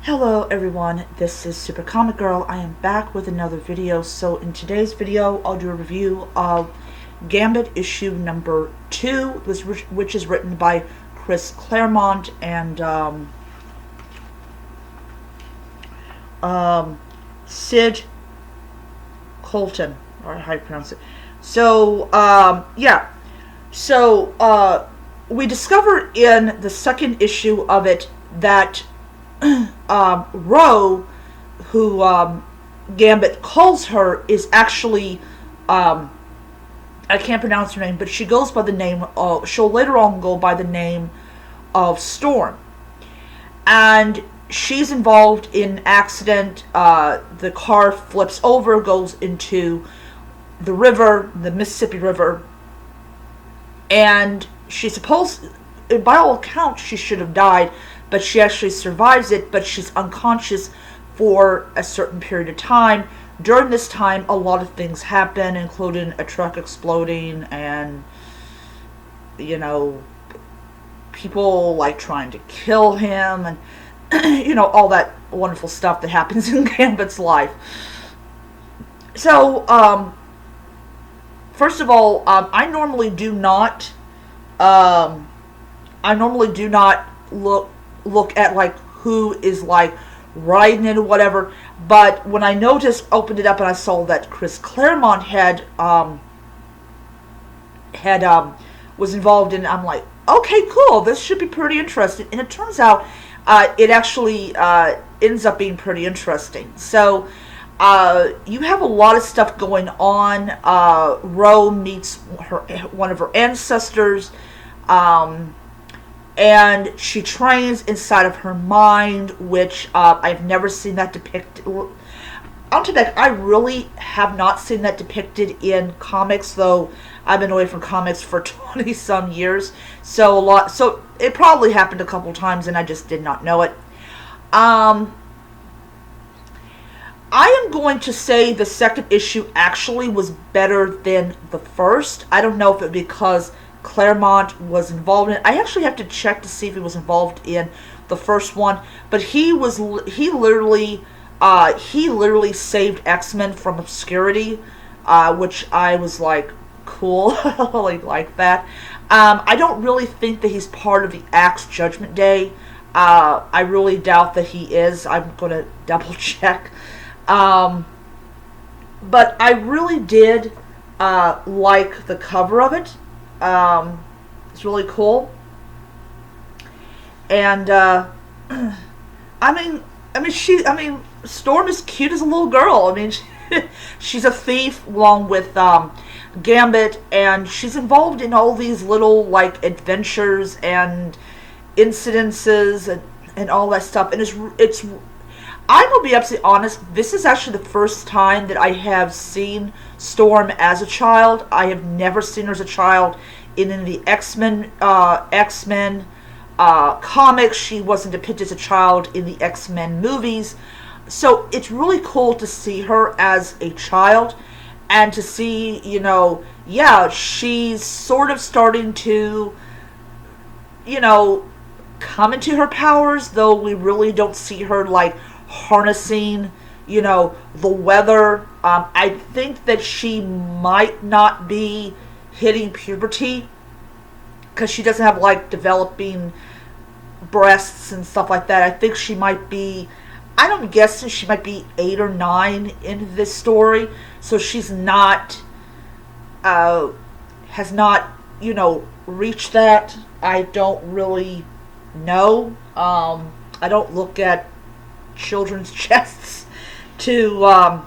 Hello everyone, this is Super Comic Girl. I am back with another video. So in today's video, I'll do a review of Gambit issue number 2, which is written by Chris Claremont and Sid Colton, or how you pronounce it. So we discover in the second issue of it that Ro, who Gambit calls her, is actually, I can't pronounce her name, but she goes by the name of, she'll later on go by the name of Storm. And she's involved in an accident. The car flips over, goes into the river, the Mississippi River, and she's supposed, by all accounts, she should have died, but she actually survives it, but she's unconscious for a certain period of time. During this time, a lot of things happen, including a truck exploding and, people like trying to kill him and, all that wonderful stuff that happens in Gambit's life. So, first of all, I normally do not look at like who is like writing it or whatever, but when I opened it up and I saw that Chris Claremont was involved in it, I'm like, okay, cool, this should be pretty interesting. And it turns out it actually ends up being pretty interesting. So you have a lot of stuff going on. Ro meets one of her ancestors, and she trains inside of her mind, which I've never seen that depicted. On to that, I really have not seen that depicted in comics, though I've been away from comics for 20 some years. So it probably happened a couple times and I just did not know it. I am going to say the second issue actually was better than the first. I don't know if it because Claremont was involved in it. I actually have to check to see if he was involved in the first one, but he literally saved X-Men from obscurity, which I was like, cool, like that. I don't really think that he's part of the Axe Judgment Day. I really doubt that he is. I'm gonna double check. But I really did like the cover of it. It's really cool. And Storm is cute as a little girl. I mean, she's a thief along with Gambit, and she's involved in all these little like adventures and incidences and all that stuff. And it's I'm gonna be absolutely honest, this is actually the first time that I have seen Storm as a child. I have never seen her as a child in the X-Men comics. She wasn't depicted as a child in the X-Men movies. So it's really cool to see her as a child and to see, she's sort of starting to, come into her powers, though we really don't see her like harnessing, the weather. I think that she might not be hitting puberty because she doesn't have like developing breasts and stuff like that. I think she might be, I'm guessing she might be 8 or 9 in this story, so she's not has not reached that. I don't really know. I don't look at children's chests to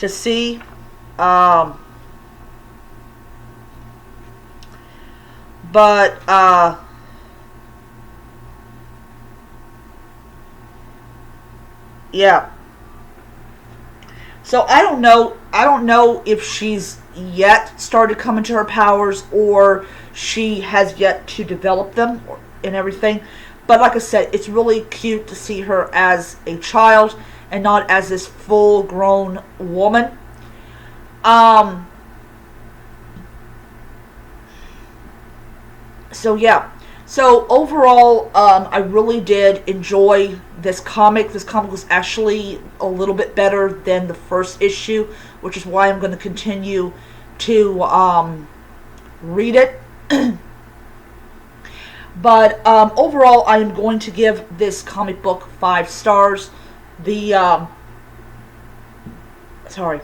see. But yeah. So I don't know if she's yet started coming to her powers or she has yet to develop them and everything. But like I said, it's really cute to see her as a child and not as this full-grown woman. So yeah, So overall, I really did enjoy this comic. This comic was actually a little bit better than the first issue, which is why I'm going to continue to read it. But overall, I am going to give this comic book 5 stars. The sorry,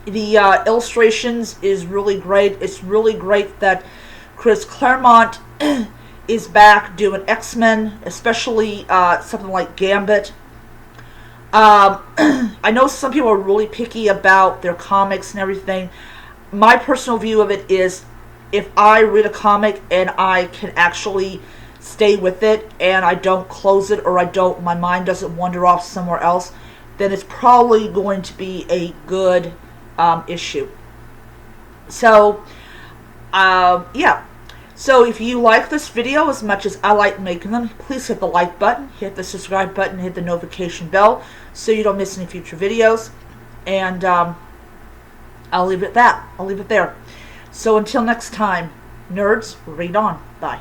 the illustrations is really great. It's really great that Chris Claremont is back doing X-Men, especially something like Gambit. I know some people are really picky about their comics and everything. My personal view of it is, if I read a comic and I can actually stay with it and I don't close it, or my mind doesn't wander off somewhere else, then it's probably going to be a good issue. So, yeah. So if you like this video as much as I like making them, please hit the like button, hit the subscribe button, hit the notification bell so you don't miss any future videos. And I'll leave it at that. I'll leave it there. So until next time, nerds, read on. Bye.